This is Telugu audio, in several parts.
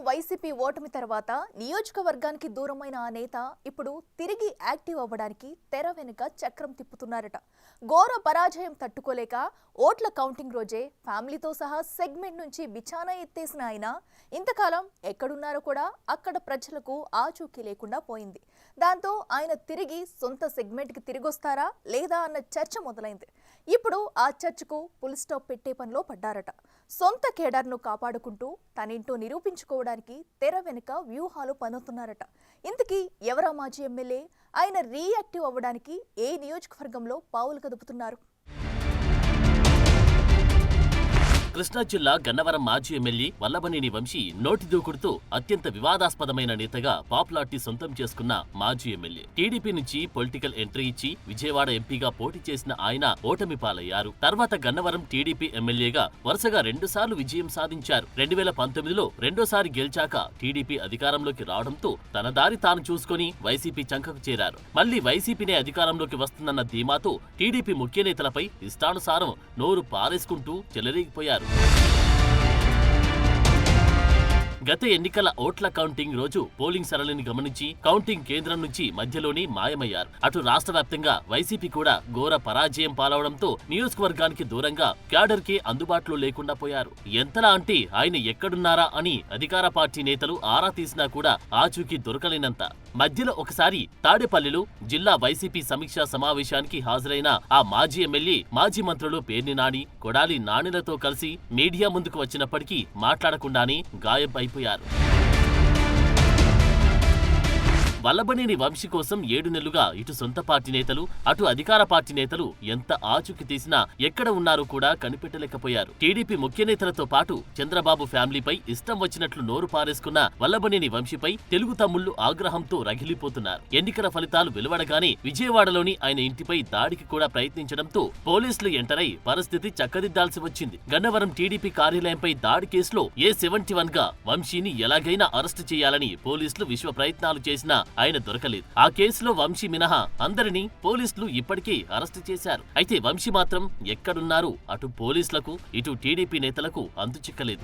వైసీపీ ఓటమి తర్వాత నియోజకవర్గానికి దూరమైన ఆ నేత ఇప్పుడు తిరిగి యాక్టివ్ అవ్వడానికి తెర వెనుక చక్రం తిప్పుతున్నారట. ఘోర పరాజయం తట్టుకోలేక ఓట్ల కౌంటింగ్ రోజే ఫ్యామిలీతో సహా సెగ్మెంట్ నుంచి బిచానా ఎత్తేసిన ఆయన ఇంతకాలం ఎక్కడున్నారో కూడా అక్కడ ప్రజలకు ఆచూకీ లేకుండా పోయింది. దాంతో ఆయన తిరిగి సొంత సెగ్మెంట్కి తిరిగొస్తారా లేదా అన్న చర్చ మొదలైంది. ఇప్పుడు ఆ చర్చకు ఫుల్ స్టాప్ పెట్టే పనిలో పడ్డారట. సొంత కేడర్ను కాపాడుకుంటూ తనేంటో నిరూపించుకోవడానికి తెర వెనుక వ్యూహాలు పన్నుతున్నారట. ఇంతకీ ఎవరా మాజీ ఎమ్మెల్యే? ఆయన రీయాక్టివ్ అవ్వడానికి ఏ నియోజకవర్గంలో పావులు కదుపుతున్నారు? కృష్ణా జిల్లా గన్నవరం మాజీ ఎమ్మెల్యే వల్లభనేని వంశీ నోటి దూకుడుతో అత్యంత వివాదాస్పదమైన నేతగా పాపులారిటీ సొంతం చేసుకున్న మాజీ ఎమ్మెల్యే. టీడీపీ నుంచి పొలిటికల్ ఎంట్రీ ఇచ్చి విజయవాడ ఎంపీగా పోటీ చేసిన ఆయన ఓటమి పాలయ్యారు. తర్వాత గన్నవరం టీడీపీ ఎమ్మెల్యేగా వరుసగా 2 సార్లు విజయం సాధించారు. 2019లో రెండోసారి గెలిచాక టీడీపీ అధికారంలోకి రావడంతో తన దారి తాను చూసుకుని వైసీపీ చంకకు చేరారు. మళ్లీ వైసీపీనే అధికారంలోకి వస్తుందన్న ధీమాతో టీడీపీ ముఖ్య నేతలపై ఇష్టానుసారం నోరు పారేసుకుంటూ చెలరేగిపోయారు. గత ఎన్నికల ఓట్ల కౌంటింగ్ రోజు పోలింగ్ సరళిని గమనించి కౌంటింగ్ కేంద్రం నుంచి మధ్యలోనే మాయమయ్యారు. అటు రాష్ట్ర వ్యాప్తంగా వైసీపీ కూడా ఘోర పరాజయం పాలవడంతో నియోజకవర్గానికి దూరంగా క్యాడర్ కి అందుబాటులో లేకుండా పోయారు. ఎంతలా అంటే ఆయన ఎక్కడున్నారా అని అధికార పార్టీ నేతలు ఆరా తీసినా కూడా ఆచూకీ దొరకలేనంత. మధ్యలో ఒకసారి తాడేపల్లిలో జిల్లా వైసీపీ సమీక్షా సమావేశానికి హాజరైన ఆ మాజీ ఎమ్మెల్యే మాజీ మంత్రులు పేర్ని నాని, కొడాలి నానిలతో కలిసి మీడియా ముందుకు వచ్చినప్పటికీ మాట్లాడకుండానే గాయం అయిపోయారు. వల్లభనేని వంశీ కోసం 7 నెలలుగా ఇటు సొంత పార్టీ నేతలు అటు అధికార పార్టీ నేతలు ఎంత ఆచూకీ తీసినా ఎక్కడ ఉన్నారో కూడా కనిపెట్టలేకపోయారు. టీడీపీ ముఖ్య నేతలతో పాటు చంద్రబాబు ఫ్యామిలీపై ఇష్టం వచ్చినట్లు నోరు పారేసుకున్న వల్లభనేని వంశీపై తెలుగు తమ్ముళ్లు ఆగ్రహంతో రగిలిపోతున్నారు. ఎన్నికల ఫలితాలు వెలువడగానే విజయవాడలోని ఆయన ఇంటిపై దాడికి కూడా ప్రయత్నించడంతో పోలీసులు ఎంటరై పరిస్థితి చక్కదిద్దాల్సి వచ్చింది. గన్నవరం టీడీపీ కార్యాలయంపై దాడి కేసులో A71 గా వంశీని ఎలాగైనా అరెస్టు చేయాలని పోలీసులు విశ్వ ప్రయత్నాలు చేసినా ఆయన దొరకలేదు. ఆ కేసులో వంశీ మినహా అందరినీ పోలీసులు ఇప్పటికే అరెస్టు చేశారు. అయితే వంశీ మాత్రం ఎక్కడున్నారు అటు పోలీసులకు ఇటు టీడీపీ నేతలకు అంతుచిక్కలేదు.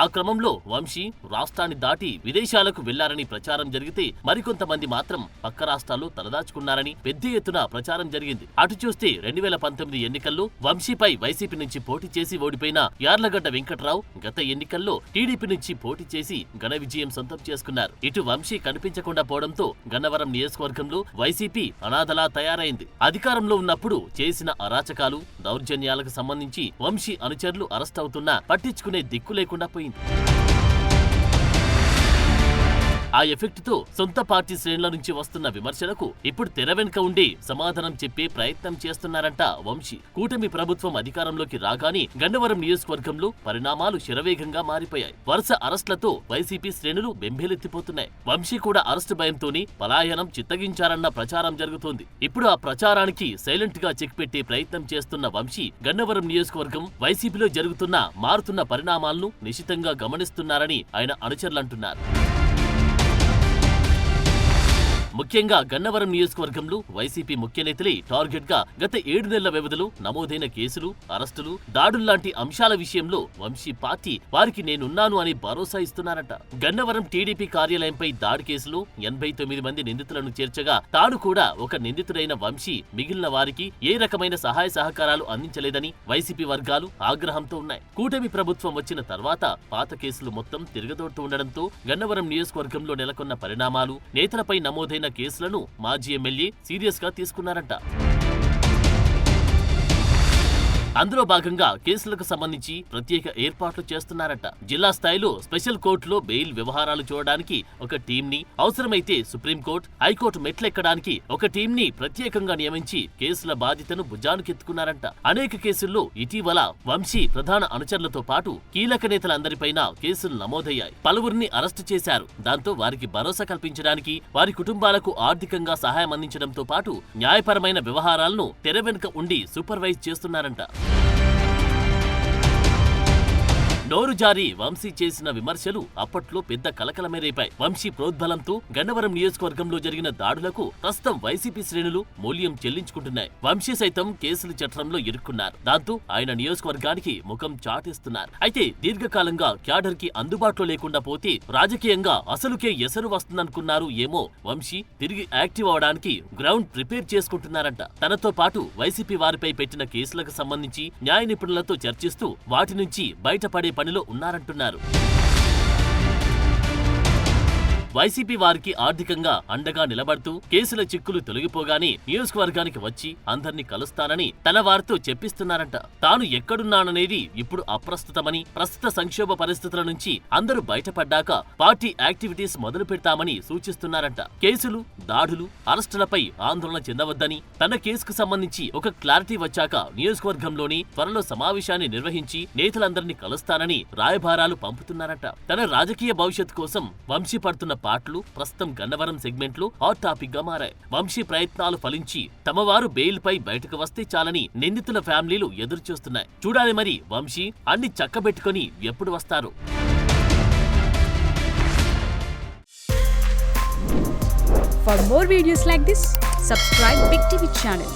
ఆ క్రమంలో వంశీ రాష్ట్రాన్ని దాటి విదేశాలకు వెళ్లారని ప్రచారం జరిగితే మరికొంతమంది మాత్రం పక్క రాష్ట్రాల్లో తలదాచుకున్నారని పెద్ద ఎత్తున ప్రచారం జరిగింది. అటు చూస్తే 2019 ఎన్నికల్లో వంశీపై వైసీపీ నుంచి పోటీ చేసి ఓడిపోయిన యార్లగడ్డ వెంకట్రావు గత ఎన్నికల్లో టీడీపీ నుంచి పోటీ చేసి ఘన విజయం సొంతం చేసుకున్నారు. ఇటు వంశీ కనిపించకుండా పోవడంతో గన్నవరం నియోజకవర్గంలో వైసీపీ అనాథలా తయారైంది. అధికారంలో ఉన్నప్పుడు చేసిన అరాచకాలు, దౌర్జన్యాలకు సంబంధించి వంశీ అనుచరులు అరెస్ట్ అవుతున్నా పట్టించుకునే దిక్కు లేకుండా పోయింది. ఆ ఎఫెక్ట్ తో సొంత పార్టీ శ్రేణుల నుంచి వస్తున్న విమర్శలకు ఇప్పుడు తెర వెనుక ఉండి సమాధానం చెప్పే ప్రయత్నం చేస్తున్నారంట వంశీ. కూటమి ప్రభుత్వం అధికారంలోకి రాగానే గన్నవరం నియోజకవర్గంలో పరిణామాలు శరవేగంగా మారిపోయాయి. వరుస అరెస్టులతో వైసీపీ శ్రేణులు బెంబేలెత్తిపోతున్నాయి. వంశీ కూడా అరెస్టు భయంతోనే పలాయనం చిత్తగించారన్న ప్రచారం జరుగుతోంది. ఇప్పుడు ఆ ప్రచారానికి సైలెంట్ గా చెక్ పెట్టే ప్రయత్నం చేస్తున్న వంశీ గన్నవరం నియోజకవర్గం వైసీపీలో జరుగుతున్న మారుతున్న పరిణామాలను నిశితంగా గమనిస్తున్నారని ఆయన అనుచరులంటున్నారు. ముఖ్యంగా గన్నవరం నియోజకవర్గంలో వైసీపీ ముఖ్య నేతలే టార్గెట్ గా గత 7 నెలల వ్యవధిలో నమోదైన కేసులు, అరెస్టులు, దాడుల్లాంటి అంశాల విషయంలో వంశీ పార్టీ వారికి నేనున్నాను అని భరోసా ఇస్తున్నారట. గన్నవరం టీడీపీ కార్యాలయంపై దాడి కేసులో 89 మంది నిందితులను చేర్చగా తాను కూడా ఒక నిందితుడైన వంశీ మిగిలిన వారికి ఏ రకమైన సహాయ సహకారాలు అందించలేదని వైసీపీ వర్గాలు ఆగ్రహంతో ఉన్నాయి. కూటమి ప్రభుత్వం వచ్చిన తర్వాత పాత కేసులు మొత్తం తిరగదోడుతూ ఉండడంతో గన్నవరం నియోజకవర్గంలో నెలకొన్న పరిణామాలు, నేతలపై నమోదైన కేసులను మాజీ ఎమ్మెల్యే సీరియస్ గా తీసుకున్నారంట. అందులో భాగంగా కేసులకు సంబంధించి ప్రత్యేక ఏర్పాట్లు చేస్తున్నారట. జిల్లా స్థాయిలో స్పెషల్ కోర్టులో బెయిల్ వ్యవహారాలు చూడడానికి ఒక టీంని, అవసరమైతే సుప్రీంకోర్టు, హైకోర్టు మెట్లెక్కడానికి ఒక టీంని ప్రత్యేకంగా నియమించి కేసుల బాధ్యతను భుజానికెత్తుకున్నారంట. అనేక కేసుల్లో ఇటీవల వంశీ ప్రధాన అనుచరులతో పాటు కీలక నేతలందరిపైన కేసులు నమోదయ్యాయి. పలువురిని అరెస్టు చేశారు. దాంతో వారికి భరోసా కల్పించడానికి, వారి కుటుంబాలకు ఆర్థికంగా సహాయం అందించడంతో పాటు న్యాయపరమైన వ్యవహారాలను తెర వెనుక ఉండి సూపర్వైజ్ చేస్తున్నారంట. నోరు జారి వంశీ చేసిన విమర్శలు అప్పట్లో పెద్ద కలకలమే రేపాయి. వంశీ ప్రోద్బలంతో గన్నవరం నియోజకవర్గంలో జరిగిన దాడులకు ప్రస్తుతం వైసీపీ శ్రేణులు మూల్యం చెల్లించుకుంటున్నాయి. వంశీ సైతం కేసుల చట్రంలో ఇరుక్కున్నారు. దాంతో ఆయన నియోజకవర్గానికి ముఖం చాటేస్తున్నారు. అయితే దీర్ఘకాలంగా క్యాడర్ కి అందుబాటులో లేకుండా పోతే రాజకీయంగా అసలుకే ఎసరు వస్తుందనుకున్నారు ఏమో. వంశీ తిరిగి యాక్టివ్ అవడానికి గ్రౌండ్ ప్రిపేర్ చేసుకుంటున్నారంట. తనతో పాటు వైసీపీ వారిపై పెట్టిన కేసులకు సంబంధించి న్యాయ నిపుణులతో చర్చిస్తూ వాటి నుంచి బయటపడే పనిలో ఉన్నారంటున్నారు. వైసీపీ వారికి ఆర్థికంగా అండగా నిలబడుతూ కేసుల చిక్కులు తొలగిపోగానే నియోజకవర్గానికి వచ్చి అందర్నీ కలుస్తానని తన వారితో చెప్పిస్తున్నారంట. తాను ఎక్కడున్నాననేది ఇప్పుడు అప్రస్తుతమని, ప్రస్తుత సంక్షోభ పరిస్థితుల నుంచి అందరూ బయటపడ్డాక పార్టీ యాక్టివిటీస్ మొదలు పెడతామని సూచిస్తున్నారంట. కేసులు, దాడులు, అరెస్టులపై ఆందోళన చెందవద్దని, తన కేసుకు సంబంధించి ఒక క్లారిటీ వచ్చాక నియోజకవర్గంలోని త్వరలో సమావేశాన్ని నిర్వహించి నేతలందరినీ కలుస్తానని రాయబారాలు పంపుతున్నారంట. తన రాజకీయ భవిష్యత్ కోసం వంశీ పడుతున్న పాటలు ప్రస్తుతం గన్నవరం సెగ్మెంట్ లో హాట్ టాపిక్ గా మారాయి. వంశీ ప్రయత్నాలు ఫలించి తమవారు బెయిల్ పై బయటకు వస్తే చాలని నిందితుల ఫ్యామిలీలు ఎదురు చూస్తున్నాయి. చూడాలి మరి వంశీ అన్ని చక్కబెట్టుకుని ఎప్పుడు వస్తారు. For more videos like this, subscribe Big TV channel.